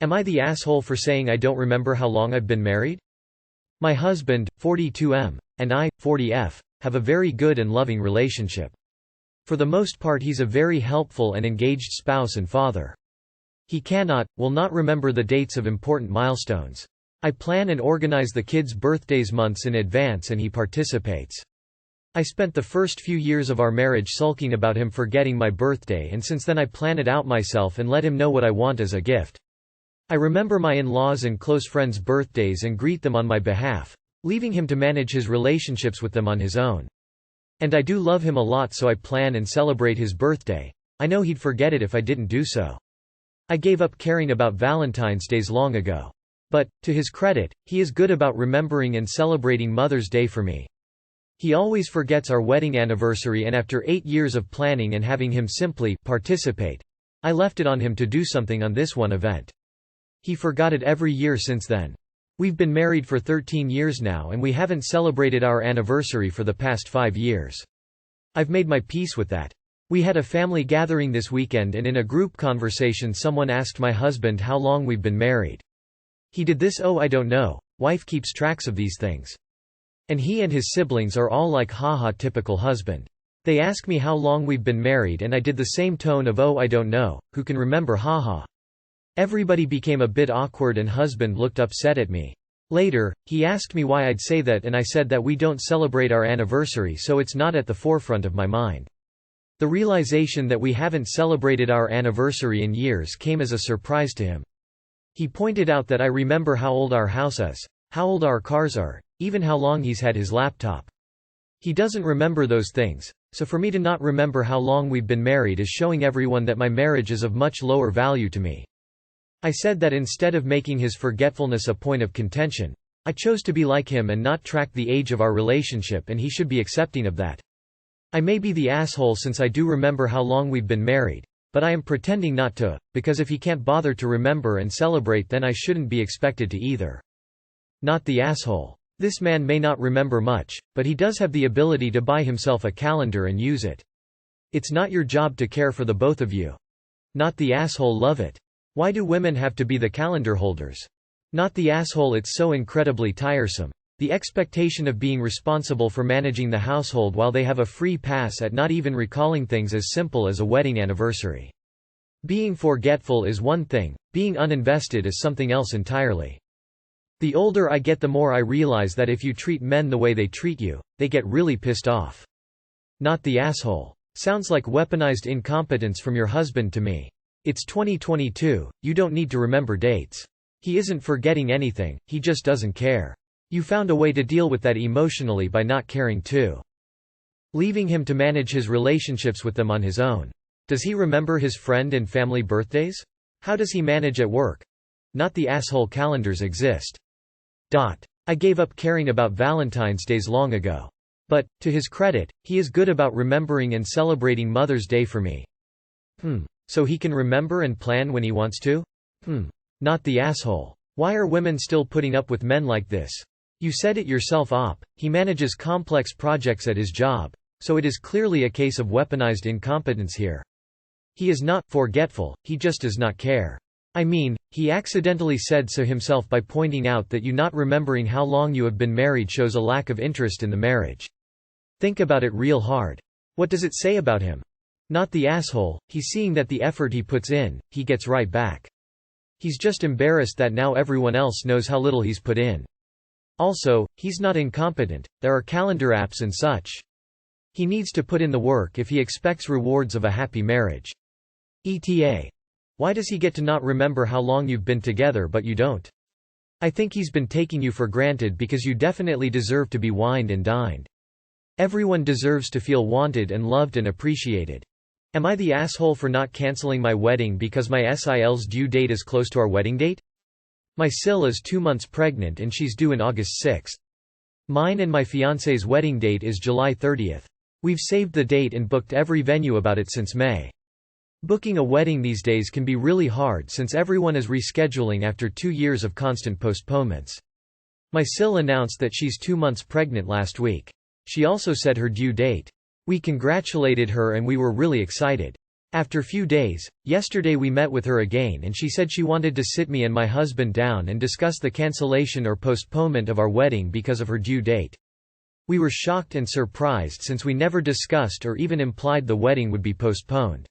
Am I the asshole for saying I don't remember how long I've been married? My husband, 42M, and I, 40F, have a very good and loving relationship. For the most part he's a very helpful and engaged spouse and father. He will not remember the dates of important milestones. I plan and organize the kids' birthdays months in advance and he participates. I spent the first few years of our marriage sulking about him forgetting my birthday, and since then I plan it out myself and let him know what I want as a gift. I remember my in-laws and close friends' birthdays and greet them on my behalf, leaving him to manage his relationships with them on his own. And I do love him a lot, so I plan and celebrate his birthday. I know he'd forget it if I didn't do so. I gave up caring about Valentine's Days long ago. But, to his credit, he is good about remembering and celebrating Mother's Day for me. He always forgets our wedding anniversary, and after 8 years of planning and having him simply participate, I left it on him to do something on this one event. He forgot it every year since then. We've been married for 13 years now and we haven't celebrated our anniversary for the past 5 years. I've made my peace with that. We had a family gathering this weekend, and in a group conversation someone asked my husband how long we've been married. He did this "oh I don't know, wife keeps tracks of these things." And he and his siblings are all like haha typical husband. They ask me how long we've been married and I did the same tone of "oh I don't know, who can remember haha." Everybody became a bit awkward and husband looked upset at me. Later, he asked me why I'd say that, and I said that we don't celebrate our anniversary, so it's not at the forefront of my mind. The realization that we haven't celebrated our anniversary in years came as a surprise to him. He pointed out that I remember how old our house is, how old our cars are, even how long he's had his laptop. He doesn't remember those things, so for me to not remember how long we've been married is showing everyone that my marriage is of much lower value to me. I said that instead of making his forgetfulness a point of contention, I chose to be like him and not track the age of our relationship, and he should be accepting of that. I may be the asshole since I do remember how long we've been married, but I am pretending not to, because if he can't bother to remember and celebrate, then I shouldn't be expected to either. Not the asshole. This man may not remember much, but he does have the ability to buy himself a calendar and use it. It's not your job to care for the both of you. Not the asshole. Love it. Why do women have to be the calendar holders? Not the asshole. It's so incredibly tiresome. The expectation of being responsible for managing the household while they have a free pass at not even recalling things as simple as a wedding anniversary. Being forgetful is one thing, being uninvested is something else entirely. The older I get, the more I realize that if you treat men the way they treat you, they get really pissed off. Not the asshole. Sounds like weaponized incompetence from your husband to me. It's 2022, you don't need to remember dates. He isn't forgetting anything, he just doesn't care. You found a way to deal with that emotionally by not caring too. Leaving him to manage his relationships with them on his own. Does he remember his friend and family birthdays? How does he manage at work? Not the asshole. Calendars exist. I gave up caring about Valentine's Days long ago. But, to his credit, he is good about remembering and celebrating Mother's Day for me. So he can remember and plan when he wants to? Not the asshole. Why are women still putting up with men like this? You said it yourself, he manages complex projects at his job, so it is clearly a case of weaponized incompetence here. He is not forgetful, he just does not care. I mean, he accidentally said so himself by pointing out that you not remembering how long you have been married shows a lack of interest in the marriage. Think about it real hard. What does it say about him? Not the asshole. He's seeing that the effort he puts in, he gets right back. He's just embarrassed that now everyone else knows how little he's put in. Also, he's not incompetent, there are calendar apps and such. He needs to put in the work if he expects rewards of a happy marriage. ETA. Why does he get to not remember how long you've been together but you don't? I think he's been taking you for granted because you definitely deserve to be wined and dined. Everyone deserves to feel wanted and loved and appreciated. Am I the asshole for not canceling my wedding because my SIL's due date is close to our wedding date? My SIL is 2 months pregnant and she's due in August 6. Mine and my fiancé's wedding date is July 30. We've saved the date and booked every venue about it since May. Booking a wedding these days can be really hard since everyone is rescheduling after 2 years of constant postponements. My SIL announced that she's 2 months pregnant last week. She also said her due date. We congratulated her and we were really excited. After few days, yesterday we met with her again and she said she wanted to sit me and my husband down and discuss the cancellation or postponement of our wedding because of her due date. We were shocked and surprised since we never discussed or even implied the wedding would be postponed.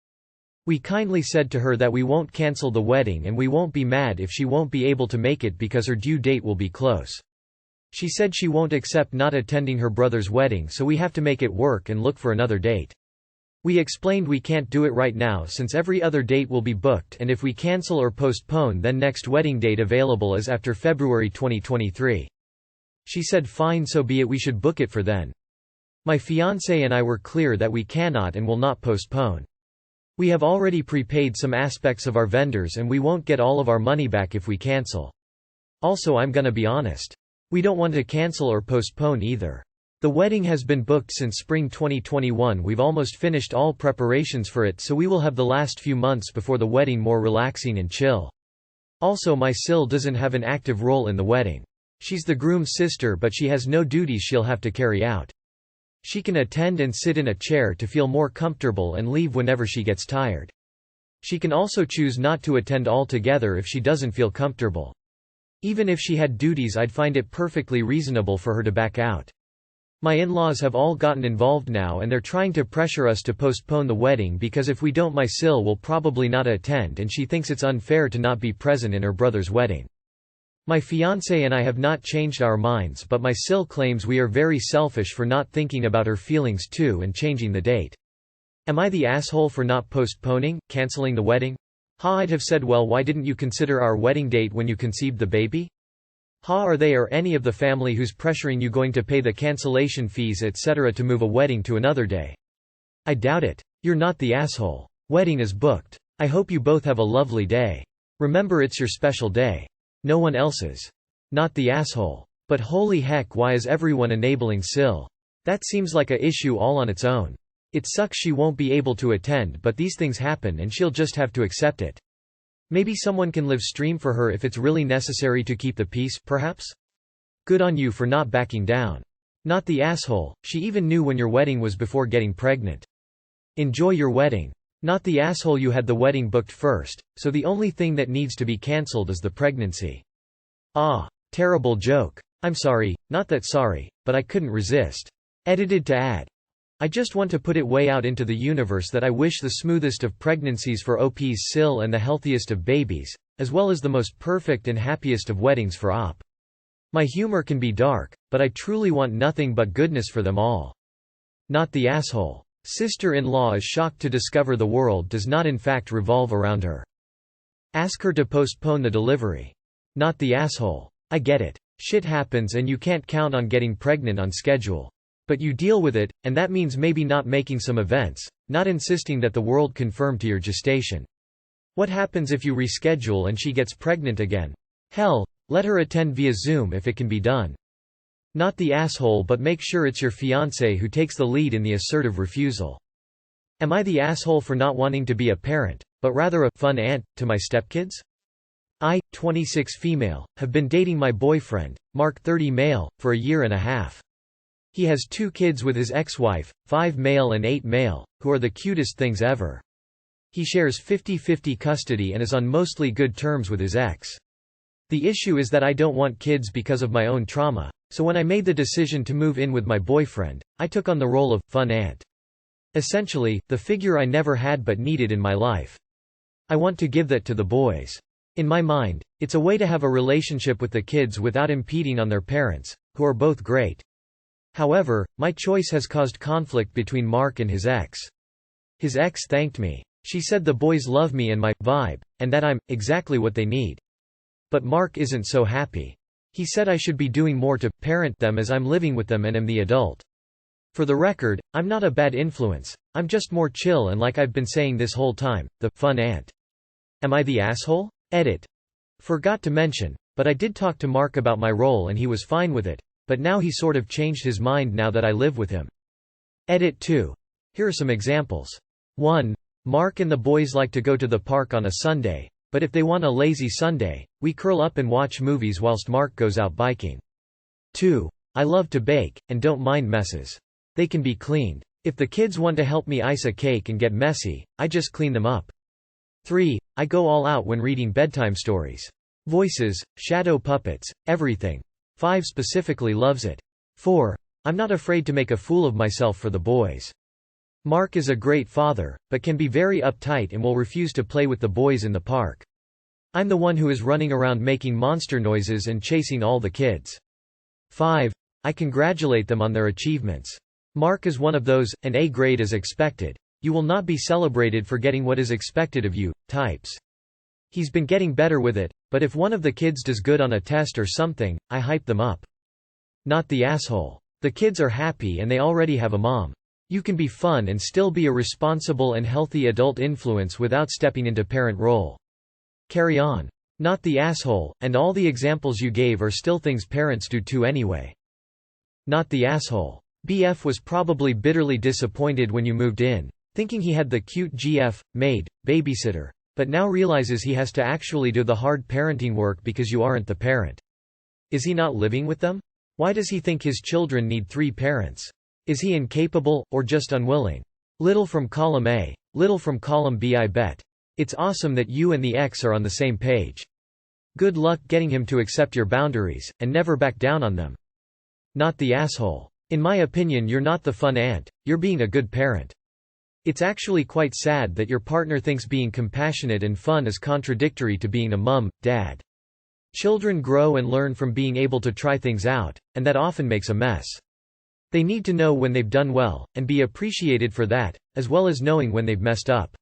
We kindly said to her that we won't cancel the wedding and we won't be mad if she won't be able to make it because her due date will be close. She said she won't accept not attending her brother's wedding, so we have to make it work and look for another date. We explained we can't do it right now since every other date will be booked, and if we cancel or postpone then next wedding date available is after February 2023. She said fine, so be it, we should book it for then. My fiancé and I were clear that we cannot and will not postpone. We have already prepaid some aspects of our vendors and we won't get all of our money back if we cancel. Also, I'm gonna be honest. We don't want to cancel or postpone either. The wedding has been booked since spring 2021. We've almost finished all preparations for it, so we will have the last few months before the wedding more relaxing and chill. Also, my sil doesn't have an active role in the wedding. She's the groom's sister, but she has no duties she'll have to carry out. She can attend and sit in a chair to feel more comfortable and leave whenever she gets tired. She can also choose not to attend altogether if she doesn't feel comfortable. Even if she had duties, I'd find it perfectly reasonable for her to back out. My in-laws have all gotten involved now and they're trying to pressure us to postpone the wedding because if we don't, my sil will probably not attend and she thinks it's unfair to not be present in her brother's wedding. My fiancé and I have not changed our minds, but my sil claims we are very selfish for not thinking about her feelings too and changing the date. Am I the asshole for not postponing, cancelling the wedding? I'd have said, well, why didn't you consider our wedding date when you conceived the baby? Are they or any of the family who's pressuring you going to pay the cancellation fees etc. to move a wedding to another day? I doubt it. You're not the asshole. Wedding is booked. I hope you both have a lovely day. Remember, it's your special day. No one else's. Not the asshole. But holy heck, why is everyone enabling Sil? That seems like a issue all on its own. It sucks she won't be able to attend, but these things happen and she'll just have to accept it. Maybe someone can live stream for her if it's really necessary to keep the peace, perhaps? Good on you for not backing down. Not the asshole, she even knew when your wedding was before getting pregnant. Enjoy your wedding. Not the asshole, you had the wedding booked first, so the only thing that needs to be cancelled is the pregnancy. Ah, terrible joke. I'm sorry, not that sorry, but I couldn't resist. Edited to add. I just want to put it way out into the universe that I wish the smoothest of pregnancies for OP's Sil and the healthiest of babies, as well as the most perfect and happiest of weddings for OP. My humor can be dark, but I truly want nothing but goodness for them all. Not the asshole. Sister-in-law is shocked to discover the world does not in fact revolve around her. Ask her to postpone the delivery. Not the asshole. I get it. Shit happens and you can't count on getting pregnant on schedule. But you deal with it, and that means maybe not making some events, not insisting that the world confirm to your gestation. What happens if you reschedule and she gets pregnant again? Hell, let her attend via Zoom if it can be done. Not the asshole, but make sure it's your fiancé who takes the lead in the assertive refusal. Am I the asshole for not wanting to be a parent, but rather a fun aunt to my stepkids? I, 26 female, have been dating my boyfriend, Mark 30 male, for a year and a half. He has 2 kids with his ex-wife, 5 male and 8 male, who are the cutest things ever. He shares 50-50 custody and is on mostly good terms with his ex. The issue is that I don't want kids because of my own trauma, so when I made the decision to move in with my boyfriend, I took on the role of fun aunt. Essentially, the figure I never had but needed in my life. I want to give that to the boys. In my mind, it's a way to have a relationship with the kids without impeding on their parents, who are both great. However, my choice has caused conflict between Mark and his ex. His ex thanked me. She said the boys love me and my vibe, and that I'm exactly what they need. But Mark isn't so happy. He said I should be doing more to parent them as I'm living with them and am the adult. For the record, I'm not a bad influence, I'm just more chill and, like I've been saying this whole time, the fun aunt. Am I the asshole? Edit. Forgot to mention, but I did talk to Mark about my role and he was fine with it. But now he sort of changed his mind now that I live with him. Edit 2. Here are some examples. 1. Mark and the boys like to go to the park on a Sunday, but if they want a lazy Sunday, we curl up and watch movies whilst Mark goes out biking. 2. I love to bake, and don't mind messes. They can be cleaned. If the kids want to help me ice a cake and get messy, I just clean them up. 3. I go all out when reading bedtime stories. Voices, shadow puppets, everything. 5 specifically loves it. 4. I'm not afraid to make a fool of myself for the boys. Mark is a great father, but can be very uptight and will refuse to play with the boys in the park. I'm the one who is running around making monster noises and chasing all the kids. 5. I congratulate them on their achievements. Mark is one of those, an A grade is expected. You will not be celebrated for getting what is expected of you, types. He's been getting better with it, but if one of the kids does good on a test or something, I hype them up. Not the asshole. The kids are happy and they already have a mom. You can be fun and still be a responsible and healthy adult influence without stepping into parent role. Carry on. Not the asshole, and all the examples you gave are still things parents do too anyway. Not the asshole. BF was probably bitterly disappointed when you moved in, thinking he had the cute GF, maid, babysitter, but now realizes he has to actually do the hard parenting work because you aren't the parent. Is he not living with them? Why does he think his children need 3 parents? Is he incapable, or just unwilling? Little from column A. Little from column B. I bet. It's awesome that you and the ex are on the same page. Good luck getting him to accept your boundaries, and never back down on them. Not the asshole. In my opinion, you're not the fun aunt, you're being a good parent. It's actually quite sad that your partner thinks being compassionate and fun is contradictory to being a mum, dad. Children grow and learn from being able to try things out, and that often makes a mess. They need to know when they've done well, and be appreciated for that, as well as knowing when they've messed up.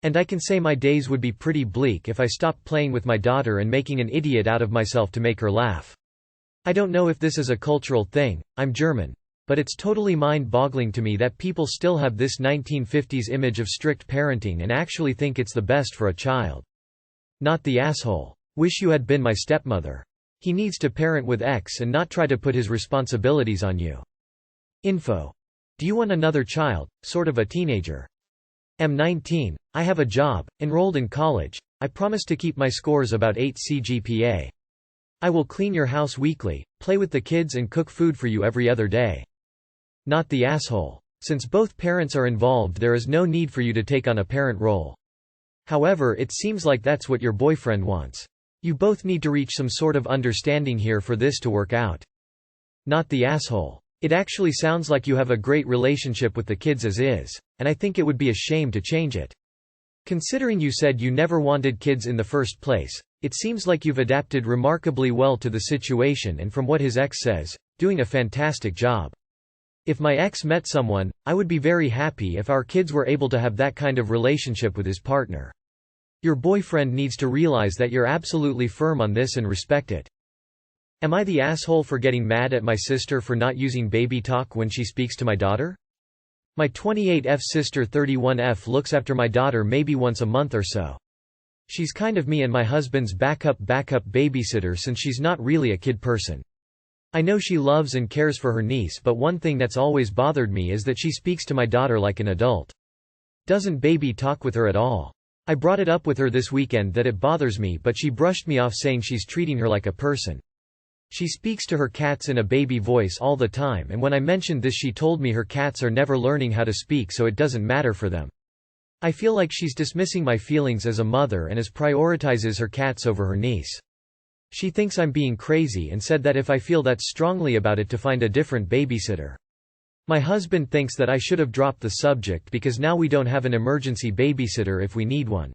And I can say my days would be pretty bleak if I stopped playing with my daughter and making an idiot out of myself to make her laugh. I don't know if this is a cultural thing, I'm German. But it's totally mind-boggling to me that people still have this 1950s image of strict parenting and actually think it's the best for a child. Not the asshole. Wish you had been my stepmother. He needs to parent with X and not try to put his responsibilities on you. Info. Do you want another child, sort of a teenager? I'm 19, I have a job, enrolled in college, I promise to keep my scores about 8 CGPA. I will clean your house weekly, play with the kids and cook food for you every other day. Not the asshole. Since both parents are involved, there is no need for you to take on a parent role. However, it seems like that's what your boyfriend wants. You both need to reach some sort of understanding here for this to work out. Not the asshole. It actually sounds like you have a great relationship with the kids as is, and I think it would be a shame to change it. Considering you said you never wanted kids in the first place, it seems like you've adapted remarkably well to the situation and, from what his ex says, doing a fantastic job. If my ex met someone, I would be very happy if our kids were able to have that kind of relationship with his partner. Your boyfriend needs to realize that you're absolutely firm on this and respect it. Am I the asshole for getting mad at my sister for not using baby talk when she speaks to my daughter? My 28F sister 31F looks after my daughter maybe once a month or so. She's kind of me and my husband's backup babysitter since she's not really a kid person. I know she loves and cares for her niece, but one thing that's always bothered me is that she speaks to my daughter like an adult. Doesn't baby talk with her at all. I brought it up with her this weekend that it bothers me, but she brushed me off saying she's treating her like a person. She speaks to her cats in a baby voice all the time, and when I mentioned this she told me her cats are never learning how to speak, so it doesn't matter for them. I feel like she's dismissing my feelings as a mother and prioritizes her cats over her niece. She thinks I'm being crazy and said that if I feel that strongly about it to find a different babysitter. My husband thinks that I should have dropped the subject because now we don't have an emergency babysitter if we need one.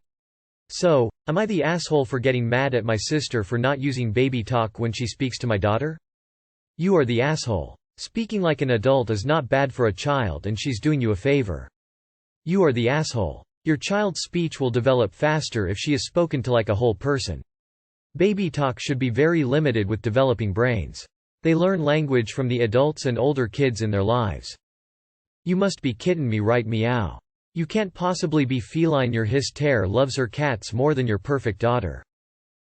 So, am I the asshole for getting mad at my sister for not using baby talk when she speaks to my daughter? You are the asshole. Speaking like an adult is not bad for a child and she's doing you a favor. You are the asshole. Your child's speech will develop faster if she is spoken to like a whole person. Baby talk should be very limited with developing brains. They learn language from the adults and older kids in their lives. You must be kidding me, right? Meow. You can't possibly be feline. Your his/ter loves her cats more than your perfect daughter.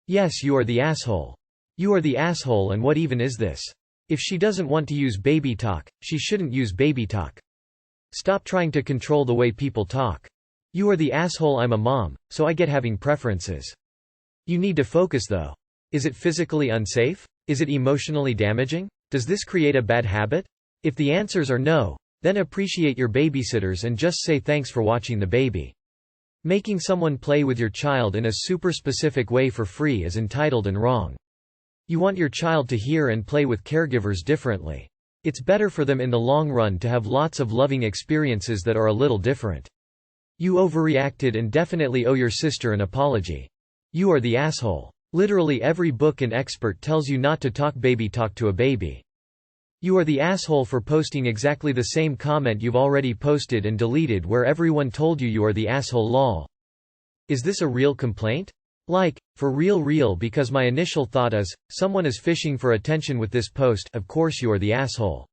Yes, you are the asshole. You are the asshole, and what even is this? If she doesn't want to use baby talk, she shouldn't use baby talk. Stop trying to control the way people talk. You are the asshole. I'm a mom, so I get having preferences. You need to focus though. Is it physically unsafe? Is it emotionally damaging? Does this create a bad habit? If the answers are no, Then appreciate your babysitters and just say thanks for watching the baby. Making someone play with your child in a super specific way for free is entitled and wrong. You want your child to hear and play with caregivers differently. It's better for them in the long run to have lots of loving experiences that are a little different. You overreacted and definitely owe your sister an apology. You are the asshole. Literally every book and expert tells you not to talk to a baby. You are the asshole for posting exactly the same comment you've already posted and deleted where everyone told you are the asshole lol. Is this a real complaint? Like, for real because my initial thought is, someone is fishing for attention with this post, of course you are the asshole.